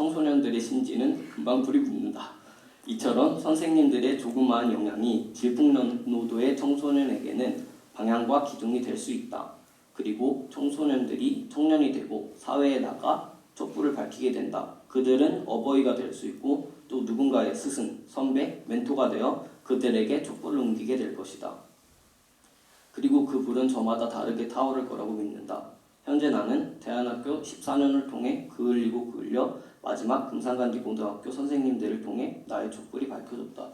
청소년들의 심지는 금방 불이 붙는다. 이처럼 선생님들의 조그마한 영향이 질풍노도의 청소년에게는 방향과 기둥이 될 수 있다. 그리고 청소년들이 청년이 되고 사회에 나가 촛불을 밝히게 된다. 그들은 어버이가 될 수 있고 또 누군가의 스승, 선배, 멘토가 되어 그들에게 촛불을 옮기게 될 것이다. 그리고 그 불은 저마다 다르게 타오를 거라고 믿는다. 현재 나는 대안학교 14년을 통해 그을리고 그을려 마지막 금산간디 고등학교 선생님들을 통해 나의 촛불이 밝혀졌다.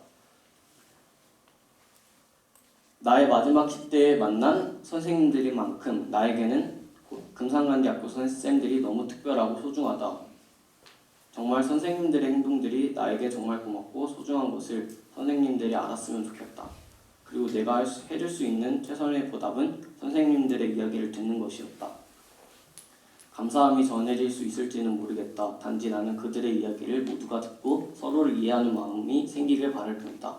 나의 마지막 10대에 만난 선생님들인 만큼 나에게는 금산간디 학교 선생님들이 너무 특별하고 소중하다. 정말 선생님들의 행동들이 나에게 정말 고맙고 소중한 것을 선생님들이 알았으면 좋겠다. 그리고 내가 해줄 수 있는 최선의 보답은 선생님들의 이야기를 듣는 것이었다. 감사함이 전해질 수 있을지는 모르겠다. 단지 나는 그들의 이야기를 모두가 듣고 서로를 이해하는 마음이 생기길 바랄 뿐이다.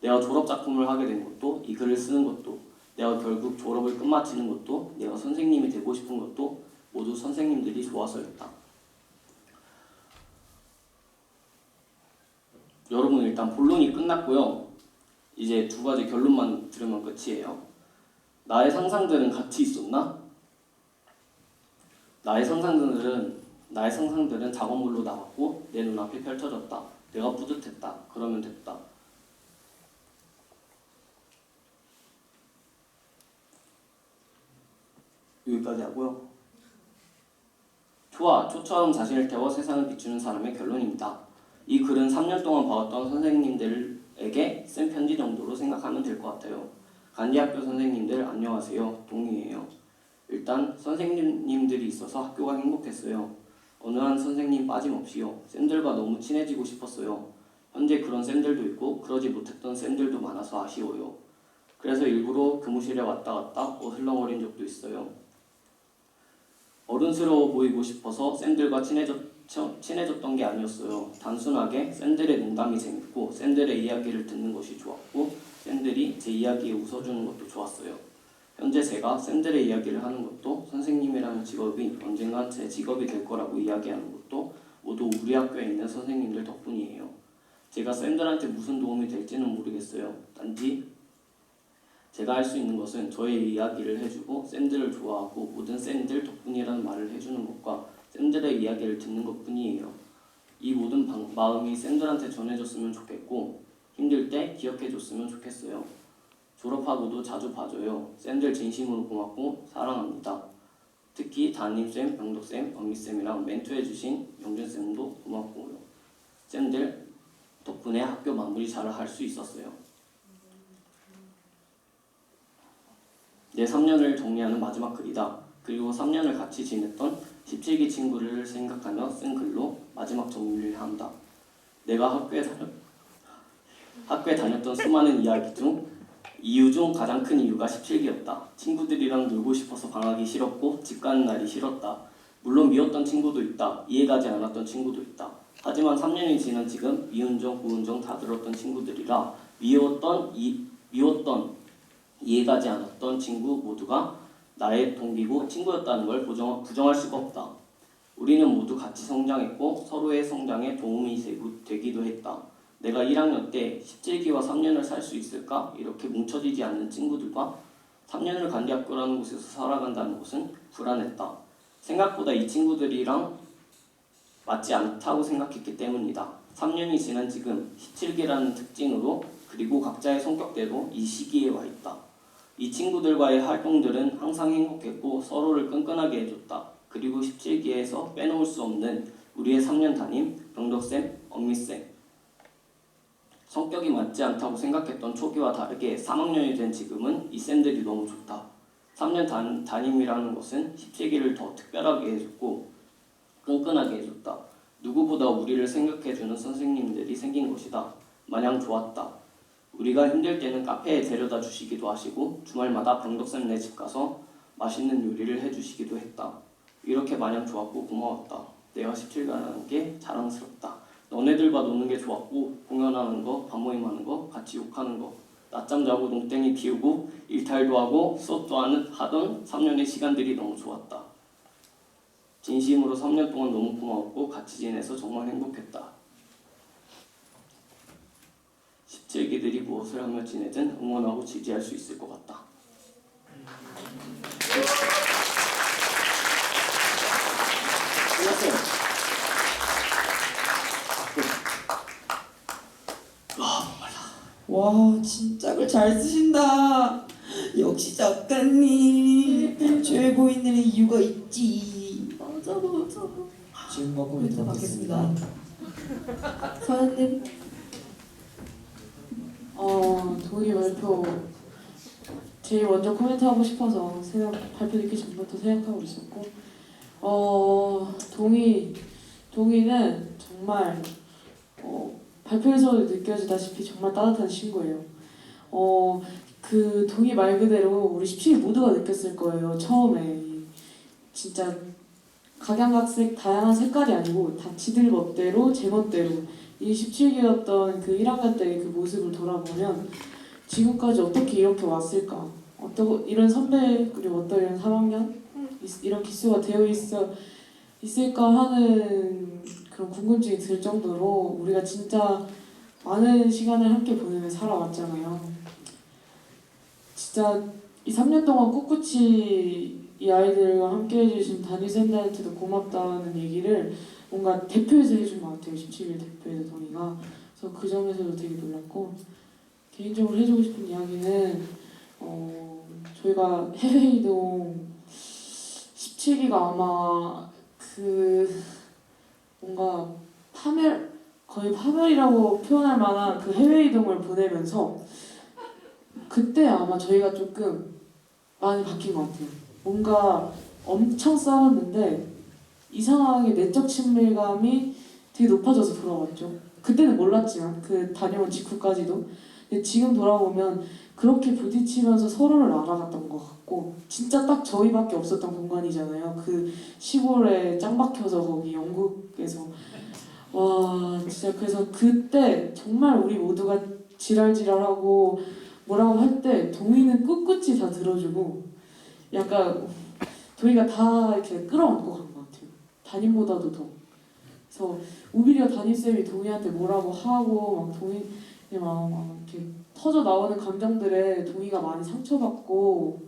내가 졸업작품을 하게 된 것도, 이 글을 쓰는 것도, 내가 결국 졸업을 끝마치는 것도, 내가 선생님이 되고 싶은 것도 모두 선생님들이 좋아서였다. 여러분, 일단 본론이 끝났고요. 이제 두 가지 결론만 들으면 끝이에요. 나의 상상들은 같이 있었나? 나의 상상들은 작업물로 나왔고 내 눈앞에 펼쳐졌다. 내가 뿌듯했다. 그러면 됐다. 여기까지 하고요. 좋아, 초처럼 자신을 태워 세상을 비추는 사람의 결론입니다. 이 글은 3년 동안 봐왔던 선생님들에게 쓴 편지 정도로 생각하면 될 것 같아요. 간디학교 선생님들 안녕하세요. 동의해요. 일단 선생님들이 있어서 학교가 행복했어요. 어느 한 선생님 빠짐없이요. 쌤들과 너무 친해지고 싶었어요. 현재 그런 쌤들도 있고 그러지 못했던 쌤들도 많아서 아쉬워요. 그래서 일부러 교무실에 왔다 갔다 어슬렁거린 적도 있어요. 어른스러워 보이고 싶어서 쌤들과 친해졌던 게 아니었어요. 단순하게 쌤들의 농담이 재밌고 쌤들의 이야기를 듣는 것이 좋았고 쌤들이 제 이야기에 웃어주는 것도 좋았어요. 현재 제가 쌤들의 이야기를 하는 것도 선생님이라는 직업이 언젠간 제 직업이 될 거라고 이야기하는 것도 모두 우리 학교에 있는 선생님들 덕분이에요. 제가 쌤들한테 무슨 도움이 될지는 모르겠어요. 단지 제가 할 수 있는 것은 저의 이야기를 해주고 쌤들을 좋아하고 모든 쌤들 덕분이라는 말을 해주는 것과 쌤들의 이야기를 듣는 것뿐이에요. 이 모든 마음이 쌤들한테 전해졌으면 좋겠고 힘들 때 기억해줬으면 좋겠어요. 졸업하고도 자주 봐줘요. 쌤들 진심으로 고맙고 사랑합니다. 특히 담임쌤, 병덕쌤, 엄미쌤이랑 멘토해주신 영준쌤도 고맙고요. 쌤들 덕분에 학교 마무리 잘 할 수 있었어요. 내 3년을 정리하는 마지막 글이다. 그리고 3년을 같이 지냈던 17기 친구를 생각하며 쓴 글로 마지막 정리를 한다. 내가 학교에 다녔던 수많은 이유 중 가장 큰 이유가 17기였다. 친구들이랑 놀고 싶어서 방학이 싫었고 집 가는 날이 싫었다. 물론 미웠던 친구도 있다. 이해가지 않았던 친구도 있다. 하지만 3년이 지난 지금 미운정, 고운정 다 들었던 친구들이라 미웠던, 이해가지 않았던 친구 모두가 나의 동기고 친구였다는 걸 부정할 수가 없다. 우리는 모두 같이 성장했고 서로의 성장에 도움이 되기도 했다. 내가 1학년 때 17기와 3년을 살 수 있을까? 이렇게 뭉쳐지지 않는 친구들과 3년을 간디학교라는 곳에서 살아간다는 것은 불안했다. 생각보다 이 친구들이랑 맞지 않다고 생각했기 때문이다. 3년이 지난 지금 17기라는 특징으로 그리고 각자의 성격대로 이 시기에 와 있다. 이 친구들과의 활동들은 항상 행복했고 서로를 끈끈하게 해줬다. 그리고 17기에서 빼놓을 수 없는 우리의 3년 담임, 병덕쌤, 엄미쌤. 성격이 맞지 않다고 생각했던 초기와 다르게 3학년이 된 지금은 이 쌤들이 너무 좋다. 3년 담임이라는 것은 17기를 더 특별하게 해줬고 끈끈하게 해줬다. 누구보다 우리를 생각해주는 선생님들이 생긴 것이다. 마냥 좋았다. 우리가 힘들 때는 카페에 데려다 주시기도 하시고 주말마다 병덕쌤네 집 가서 맛있는 요리를 해주시기도 했다. 이렇게 마냥 좋았고 고마웠다. 내가 17기라는 게 자랑스럽다. 너네들과 노는 게 좋았고 공연하는 거, 반모임하는 거, 같이 욕하는 거, 낮잠 자고 농땡이 피우고 일탈도 하고 수업도 하던 3년의 시간들이 너무 좋았다. 진심으로 3년 동안 너무 고마웠고 같이 지내서 정말 행복했다. 17기들이 무엇을 하며 지내든 응원하고 지지할 수 있을 것 같다. 끝났어요. 와, 진짜 글 잘 쓰신다. 역시 작가님. 최고인들의 이유가 있지. 맞아. 지금과 코멘트 코멘트 받겠습니다. 받겠습니다. 서현님. 동의 발표 제일 먼저 코멘트 하고 싶어서 발표 듣기 전부터 생각하고 있었고, 동의는 정말 발표에서 느껴지다시피 정말 따뜻한 친구예요. 그 동의 말 그대로 우리 17기 모두가 느꼈을 거예요. 처음에 진짜 각양각색 다양한 색깔이 아니고 다 지들 멋대로 제 멋대로 이 17기였던 그 1학년 때의 그 모습을 돌아보면 지금까지 어떻게 이렇게 왔을까? 이런 선배 그리고 어떤 이런 3학년 이런 기수가 되어 있을까 하는 그런 궁금증이 들 정도로 우리가 진짜 많은 시간을 함께 보내며 살아왔잖아요. 진짜 이 3년 동안 꿋꿋이 이 아이들과 함께 해주신 담임선생님한테도 고맙다는 얘기를 뭔가 대표에서 해준 것 같아요. 17일 대표에서 동의가. 그래서 그 점에서도 되게 놀랐고, 개인적으로 해주고 싶은 이야기는 저희가 해외이동 17기가 아마 뭔가 거의 파멸이라고 표현할 만한 그 해외이동을 보내면서 그때 아마 저희가 조금 많이 바뀐 것 같아요. 뭔가 엄청 싸웠는데 이상하게 내적 친밀감이 되게 높아져서 돌아왔죠. 그때는 몰랐지만 그 다녀온 직후까지도. 근데 지금 돌아보면 그렇게 부딪히면서 서로를 알아갔던 것 같고, 진짜 딱 저희밖에 없었던 공간이잖아요. 그 시골에 짱 박혀서 거기 영국에서. 와, 진짜 그래서 그때 정말 우리 모두가 지랄지랄하고 뭐라고 할 때 동의는 꿋꿋이 다 들어주고, 약간 동의가 다 이렇게 끌어안고 간 것 같아요. 담임보다도 더. 그래서 오히려 담임쌤이 동의한테 뭐라고 하고 막 동의 막 이렇게 터져 나오는 감정들에 동의가 많이 상처받고,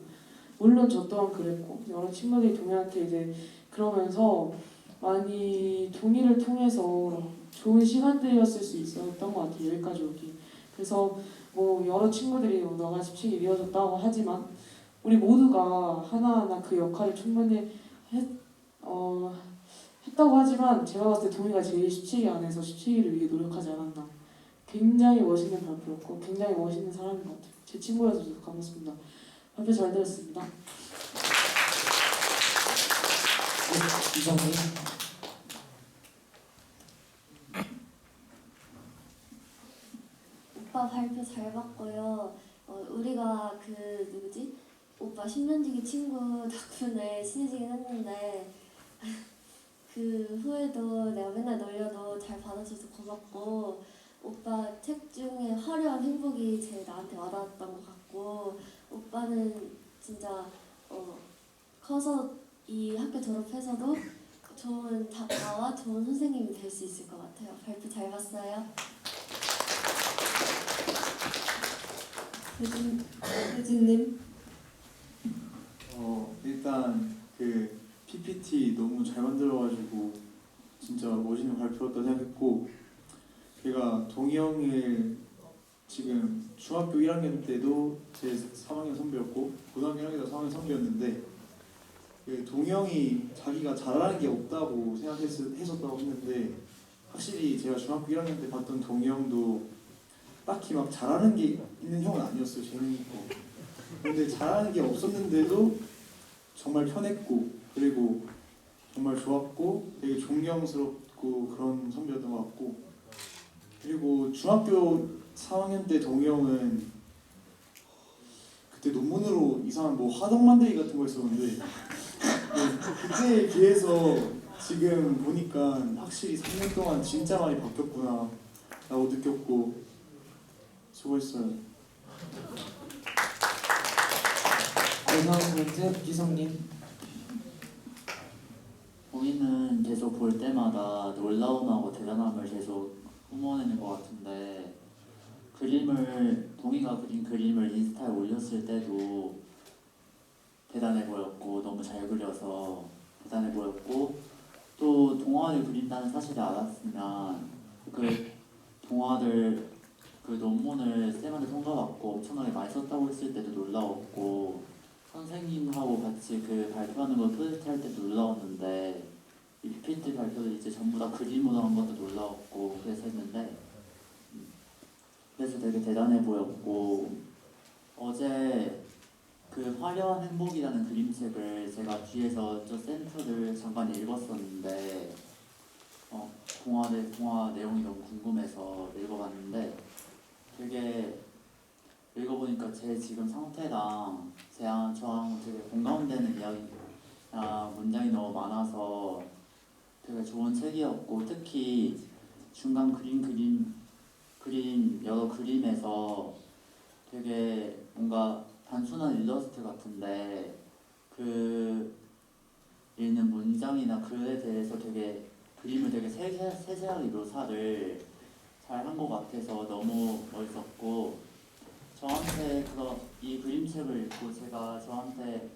물론 저 또한 그랬고 여러 친구들이 동의한테 이제 그러면서 많이 동의를 통해서 좋은 시간들이었을 수 있었던 것 같아요. 여기까지 오기. 그래서 뭐 여러 친구들이 너가 17기 이어졌다고 하지만 우리 모두가 하나하나 그 역할을 충분히 했다고 하지만 제가 봤을 때 동의가 제일 17기 안에서 17기를 위해 노력하지 않았나. 굉장히 멋있는 발표였고 굉장히 멋있는 사람인 것 같아요. 제 친구여서 반갑습니다. 발표 잘 들었습니다. 이상님. 오빠 발표 잘 봤고요. 우리가 오빠 10년 지기 친구 덕분에 친해지긴 했는데 그 후에도 내가 맨날 놀려도 잘 받아줘서 고맙고, 오빠 책 중에 화려한 행복이 제일 나한테 와닿았던 것 같고, 오빠는 진짜 커서 이 학교 졸업해서도 나와 좋은 선생님이 될 수 있을 것 같아요. 발표 잘 봤어요. 혜진님. 일단 그 PPT 너무 잘 만들어가지고 진짜 멋있는 발표였다 생각했고, 제가 동희 형을 지금 중학교 1학년 때도 제 3학년 선배였고 고등학교 1학년 때도 3학년 선배였는데, 그 동희 형이 자기가 잘하는 게 없다고 생각했었다고 했는데, 확실히 제가 중학교 1학년 때 봤던 동희 형도 딱히 막 잘하는 게 있는 형은 아니었어요. 재능이 있고. 근데 잘하는 게 없었는데도 정말 편했고, 그리고 정말 좋았고 되게 존경스럽고 그런 선배였던 것 같고, 그리고 중학교 3학년 때 동희 형은 그때 논문으로 이상한 뭐 화덕 만들기 같은 거 했었는데 그때에 비해서 지금 보니까 확실히 3년 동안 진짜 많이 바뀌었구나 라고 느꼈고, 수고했어요. 마지막 코멘트 이성님. 동이는 계속 볼 때마다 놀라움하고 대단함을 계속 뿜어내는 것 같은데 동이가 그린 그림을 인스타에 올렸을 때도 대단해 보였고 너무 잘 그려서 대단해 보였고 또 동화를 그린다는 사실을 알았으면 그 동화를 그 논문을 쌤한테 통과받고 엄청나게 많이 썼다고 했을 때도 놀라웠고 선생님하고 같이 그 발표하는 거 프로젝트 할 때도 놀라웠는데 이 PPT 발표도 이제 전부 다 그림으로 한 것도 놀라웠고 그래서 했는데 그래서 되게 대단해 보였고 어제 그 화려한 행복이라는 그림책을 제가 뒤에서 저 샘플을 잠깐 읽었었는데 동화 내용이 너무 궁금해서 읽어봤는데 되게 읽어보니까 제 지금 상태랑 저랑 되게 공감되는 이야기나 문장이 너무 많아서 되게 좋은 책이었고 특히 중간 여러 그림에서 되게 뭔가 단순한 일러스트 같은데 그 읽는 문장이나 글에 대해서 되게 그림을 되게 세세하게 묘사를 잘 한 것 같아서 너무 멋있었고 저한테 이 그림책을 읽고 저한테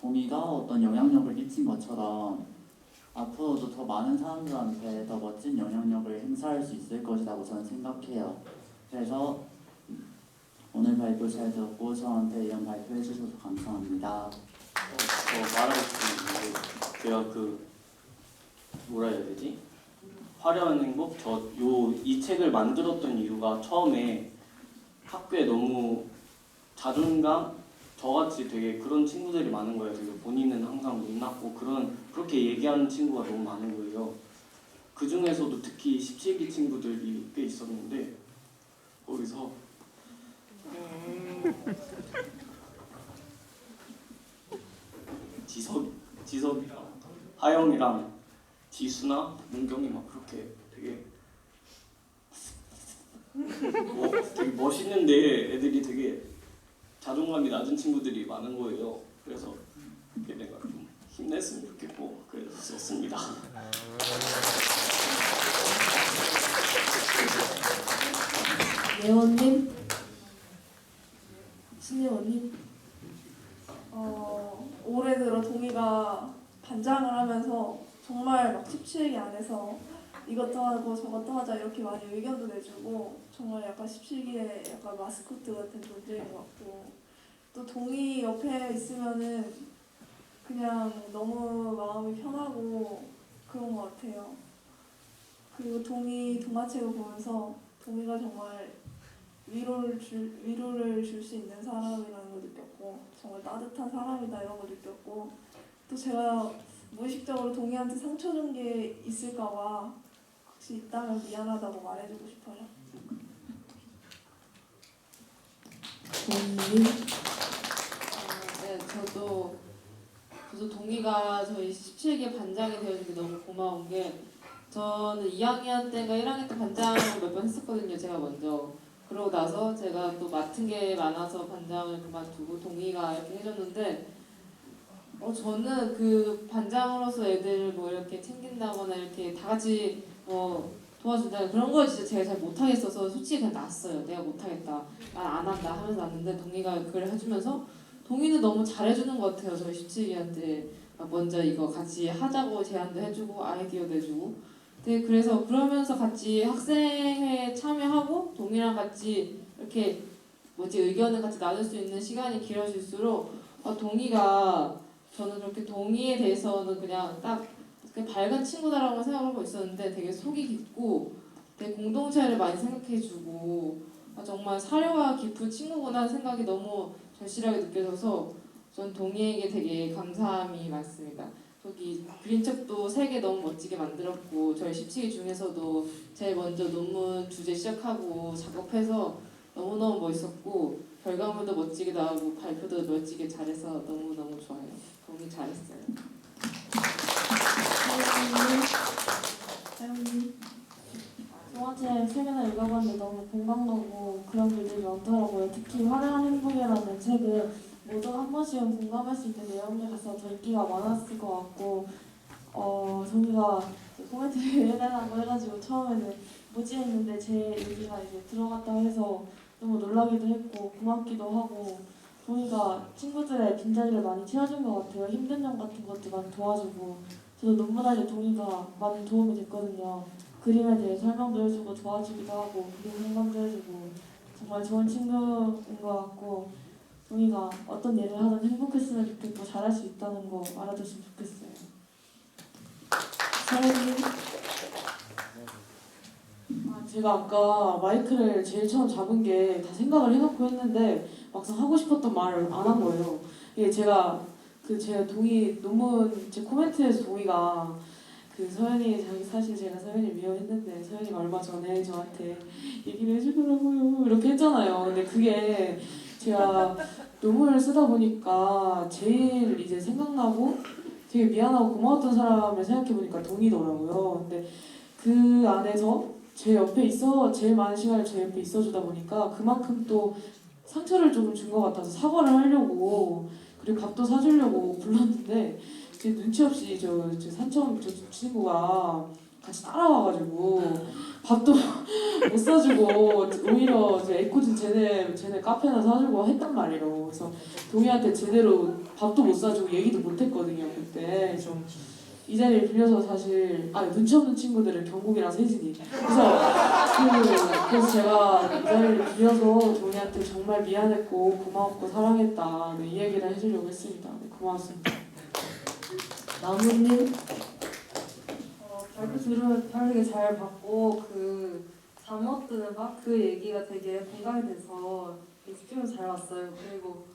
동이가 어떤 영향력을 미친 것처럼 앞으로도 더 많은 사람들한테 더 멋진 영향력을 행사할 수 있을 것이라고 저는 생각해요. 그래서 오늘 발표 잘 들었고 저한테 이런 발표해 주셔서 감사합니다. 저 말하고 싶은 게 제가 뭐라 해야 되지? 화려한 행복? 이 책을 만들었던 이유가 처음에 학교에 너무 자존감? 저같이 되게 그런 친구들이 많은 거예요. 되게 본인은 항상 못났고 그렇게 얘기하는 친구가 너무 많은 거예요. 그 중에서도 특히 17기 친구들이 꽤 있었는데 거기서 지석이랑 하영이랑 지수나 문경이 막 그렇게 되게 되게 멋있는데 애들이 되게 자존감이 낮은 친구들이 많은 거예요. 그래서 내가 좀 힘냈으면 좋겠고 그래서 썼습니다. 예원님, 신예원님, 올해 들어 동이가 반장을 하면서 정말 막 17기 안에서 이것도 하고 저것도 하자 이렇게 많이 의견도 내주고 정말 약간 17기의 약간 마스코트 같은 존재인 것 같고 또 동이 옆에 있으면은 그냥 너무 마음이 편하고 그런 것 같아요. 그리고 동이 동화책을 보면서 동이가 정말 위로를 줄 수 있는 사람이라는 걸 느꼈고 정말 따뜻한 사람이다 이런 걸 느꼈고 또 제가 무의식적으로 동이한테 상처 준 게 있을까봐 혹시 있다면 미안하다고 말해주고 싶어요. 네, 저도 동이가 저희 17기 반장이 되어준 게 너무 고마운 게 저는 2학년 때인가 1학년 때 반장을 몇 번 했었거든요. 제가 먼저. 그러고 나서 제가 또 맡은 게 많아서 반장을 그만두고 동이가 이렇게 해줬는데 저는 그 반장으로서 애들 뭐 이렇게 챙긴다거나 이렇게 다 같이 도와준다 그런 걸 진짜 제가 잘 못하겠어서 솔직히 그냥 놨어요. 내가 못하겠다. 난 안 한다 하면서 놨는데 동이가 그걸 해주면서 동이는 너무 잘해주는 것 같아요. 저희 17기한테 먼저 이거 같이 하자고 제안도 해주고 아이디어도 해주고 그래서 그러면서 같이 학생회에 참여하고 동이랑 같이 이렇게 의견을 같이 나눌 수 있는 시간이 길어질수록 동이가 저는 그렇게 동이에 대해서는 그냥 딱 밝은 친구다라고 생각하고 있었는데 되게 속이 깊고 되게 공동체를 많이 생각해주고 정말 사려가 깊은 친구구나 하는 생각이 너무 절실하게 느껴져서 전 동이에게 되게 감사함이 많습니다. 저기 그림책도 3개 너무 멋지게 만들었고 저희 17기 중에서도 제일 먼저 논문 주제 시작하고 작업해서 너무너무 멋있었고 결과물도 멋지게 나오고 발표도 멋지게 잘해서 너무너무 좋아요. 동이 잘했어요. 동화책 3개나 읽어봤는데 너무 공감 가고 그런 글들이 많더라고요. 특히 화려한 행복이라는 책은 모두 한 번씩은 공감할 수 있는 내용이라서 더 인기가 많았을 것 같고 동이가 코멘트를 해달라고 해가지고 처음에는 뭐지 했는데 제 얘기가 이제 들어갔다고 해서 너무 놀라기도 했고 고맙기도 하고 동이가 친구들의 빈자리를 많이 채워준 것 같아요. 힘든 점 같은 것도 많이 도와주고 저도 논문할 때 동이가 많은 도움이 됐거든요. 그림에 대해 설명도 해주고 도와주기도 하고 그림 생각도 해주고 정말 좋은 친구인 것 같고 동이가 어떤 일을 하든 행복했으면 좋겠고 잘할 수 있다는 거 알아줬으면 좋겠어요. 서연님. 제가 아까 마이크를 제일 처음 잡은 게 다 생각을 해놓고 했는데 막상 하고 싶었던 말을 안 한 거예요. 이게 제가 제 동의 논문 제 코멘트에서 동의가 서연이 사실 제가 서연이 미워했는데 서연이가 얼마 전에 저한테 얘기를 해주더라고요. 이렇게 했잖아요. 근데 그게 제가 논문을 쓰다 보니까 제일 이제 생각나고 되게 미안하고 고마웠던 사람을 생각해보니까 동이더라고요. 근데 그 안에서 제일 많은 시간을 제 옆에 있어주다 보니까 그만큼 또 상처를 조금 준 것 같아서 사과를 하려고 그리고 밥도 사주려고 불렀는데 제 눈치 없이 저 산청 저 친구가 같이 따라와가지고 밥도 못 사주고 오히려 애꿎은 쟤네 카페나 사주고 했단 말이에요. 그래서 동희한테 제대로 밥도 못 사주고 얘기도 못 했거든요. 그때 좀 이 자리를 빌려서 사실 눈치 없는 친구들은 경국이랑 세진이 그래서 제가 이 자리를 빌려서 동희한테 정말 미안했고 고마웠고 사랑했다 이 얘기를 해주려고 했습니다. 네, 고맙습니다. 나무님. 발표 들으면 되게 잘 봤고 잠 못 드는 그 얘기가 되게 공감이 돼서 집중해서 잘 봤어요. 그리고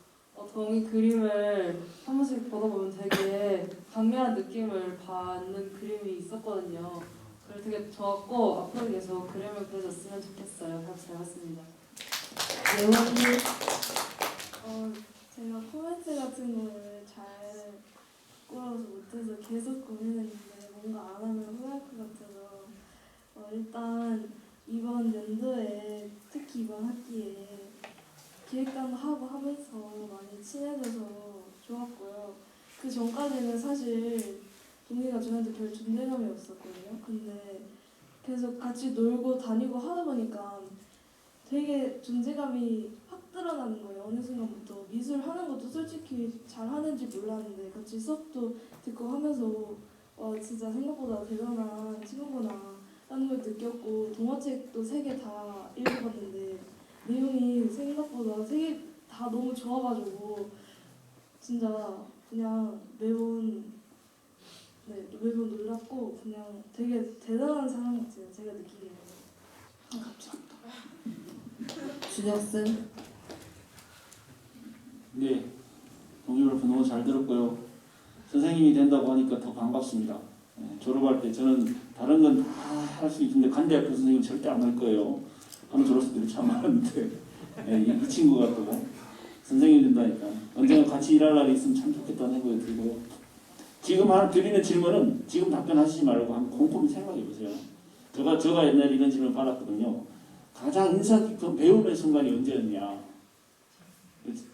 동이 그림을 한 번씩 보다 보면 되게 강렬한 느낌을 받는 그림이 있었거든요. 그래서 되게 좋았고 앞으로 계속 그림을 그려줬으면 좋겠어요. 발표 잘 봤습니다. 예원님. 제가 코멘트 같은 거를 잘 꾸려서 못해서 계속 고민했는데 뭔가 안 하면 후회할 것 같아서 일단 이번 연도에 특히 이번 학기에 기획단도 하고 하면서 많이 친해져서 좋았고요. 그 전까지는 사실 동희가 저한테 별 존재감이 없었거든요. 근데 계속 같이 놀고 다니고 하다 보니까 되게 존재감이 확 드러나는 거예요. 어느 순간부터 미술 하는 것도 솔직히 잘 하는지 몰랐는데 같이 수업도 듣고 하면서 진짜 생각보다 대단한 친구구나 라는 걸 느꼈고 동화책도 3개 다 읽어봤는데 내용이 생각보다 3개 다 너무 좋아가지고 진짜 그냥 매번 놀랐고 그냥 되게 대단한 사람 같아요. 제가 느끼기에는. 준혁쌤. 네, 동의를 너무 잘 들었고요. 선생님이 된다고 하니까 더 반갑습니다. 졸업할 때 저는 다른 건 다 할 수 있는데 간대학교 선생님 절대 안 할 거예요. 하는 졸업생들이 참 많은데 이 친구가 또 선생님이 된다니까 언젠가 같이 일할 날이 있으면 참 좋겠다는 생각이 들고요. 지금 드리는 질문은 지금 답변하시지 말고 한번 곰곰이 생각해 보세요. 제가 옛날에 이런 질문 받았거든요. 가장 인상 깊은 배움의 순간이 언제였냐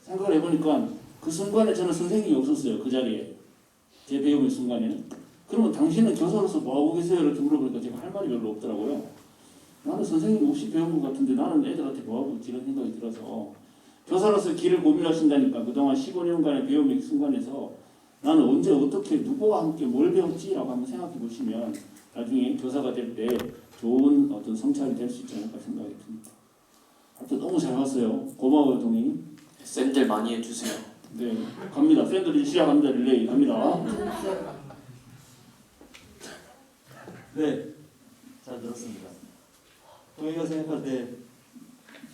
생각을 해보니까 그 순간에 저는 선생님이 없었어요. 그 자리에 제 배움의 순간에는. 그러면 당신은 교사로서 뭐하고 계세요? 이렇게 물어보니까 제가 할 말이 별로 없더라고요. 나는 선생님 없이 배운 것 같은데 나는 애들한테 뭐하고 있지 이런 생각이 들어서 교사로서 길을 고민하신다니까 그동안 15년간의 배움의 순간에서 나는 언제 어떻게 누구와 함께 뭘 배웠지라고 한번 생각해 보시면 나중에 교사가 될 때 좋은 어떤 성찰이 될 수 있지 않을까 생각이 듭니다. 하여튼 너무 잘 봤어요. 고마워요 동희. 쌤들 많이 해주세요. 네, 갑니다. 팬들이 시작합니다. 릴레이 갑니다. 네, 잘 들었습니다. 동희가 생각할 때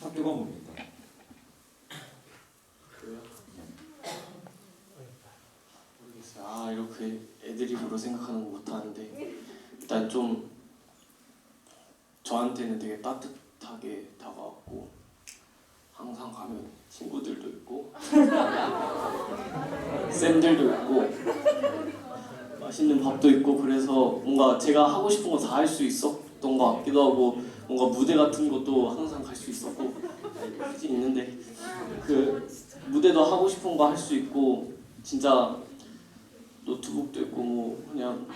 학교가 뭡니까? 모르겠어요. 이렇게 애드립으로 생각하는 거 못하는데 일단 좀 저한테는 되게 따뜻하게 다가왔고 항상 가면 친구들도 있고 쌤들도 있고 맛있는 밥도 있고 그래서 뭔가 제가 하고 싶은 거 다 할 수 있었던 것 같기도 하고 뭔가 무대 같은 것도 항상 갈 수 있었고 굳이 있는데 그 무대도 하고 싶은 거 할 수 있고 진짜 노트북도 있고 뭐 그냥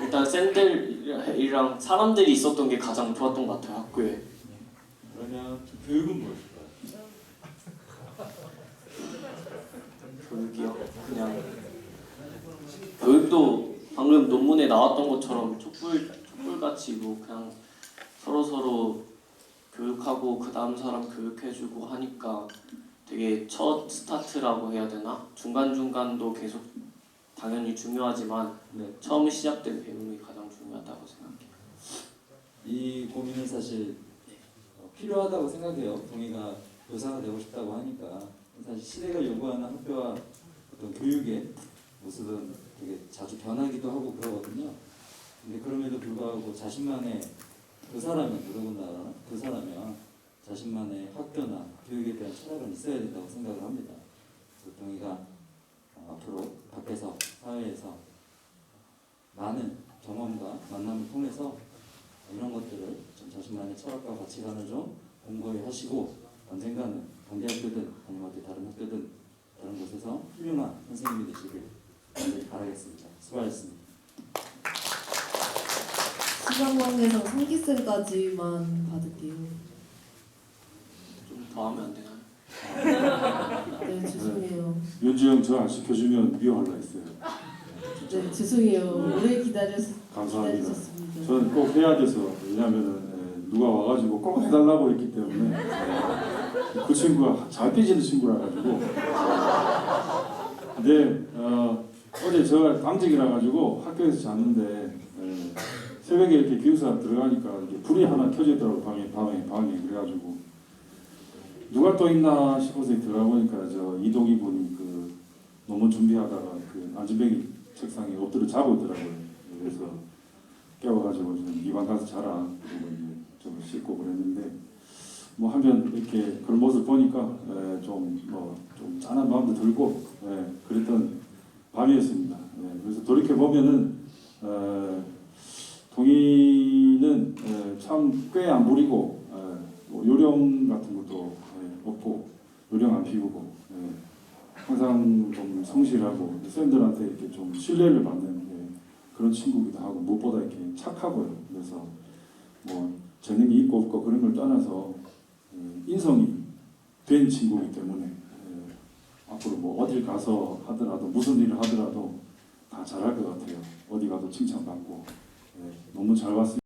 일단 샌들이랑 사람들이 있었던 게 가장 좋았던 것 같아요 학교에. 그러면 교육은 무엇일까요? 교육이요? 그냥 교육도 방금 논문에 나왔던 것처럼 촛불같이 뭐 그냥 서로 교육하고 그 다음 사람 교육해주고 하니까 되게 첫 스타트라고 해야 되나? 중간중간도 계속 당연히 중요하지만 네. 처음 시작된 배움이 가장 중요하다고 생각해요. 이 고민은 사실 필요하다고 생각해요. 동의가 교사가 되고 싶다고 하니까 사실 시대가 요구하는 학교와 어떤 교육의 모습은 되게 자주 변하기도 하고 그러거든요. 근데 그럼에도 불구하고 자신만의 교사라면 더더군다나 교사라면 자신만의 학교나 교육에 대한 철학은 있어야 된다고 생각을 합니다. 그래서 동의가 앞으로 밖에서 사회에서 많은 경험과 만남을 통해서 이런 것들을 좀 자신만의 철학과 가치관을 좀 공고히 하시고 언젠가는 강대학교든 아니면 어디 다른 학교든 다른 곳에서 훌륭한 선생님이 되시길 간절히 바라겠습니다. 수고하셨습니다. 시간 관계상 상기쌤까지만 받을게요. 좀 더 하면 안 되나요? 네, 죄송해요. 윤주영 저 안 시켜주면 미워할라 했어요. 네, 죄송해요. 오래 감사합니다. 기다리셨습니다. 저는 꼭 해야 돼서 왜냐하면 누가 와가지고 꼭 해달라고 했기 때문에 그 친구가 잘 삐지는 친구라 가지고 근데 어제 제가 당직이라 가지고 학교에서 잤는데 새벽에 이렇게 기숙사 들어가니까 이렇게 불이 하나 켜져 있더라고 방에 그래가지고 누가 또 있나 싶어서 들어가보니까 저 이동희 분이 그 논문 준비하다가 그 안전뱅이 책상에 엎드려 자고 있더라고요. 그래서 깨워가지고 좀 이방 가서 자라 그리고 이제 좀 씻고 그랬는데 뭐 하면 이렇게 그런 모습 보니까 좀 짠한 마음도 들고 그랬던 밤이었습니다. 그래서 돌이켜 보면은 동의는 참 꽤 안 부리고 뭐 요령 같은 것도 없고 요령 안 피우고 항상 좀 성실하고 쌤들한테 이렇게 좀 신뢰를 받는 그런 친구기도 하고 무엇보다 이렇게 착하고요. 그래서 뭐 재능이 있고 없고 그런 걸 떠나서 인성이 된 친구이기 때문에 앞으로 뭐 어딜 가서 하더라도 무슨 일을 하더라도 다 잘할 것 같아요. 어디 가도 칭찬받고 너무 잘 봤습니다.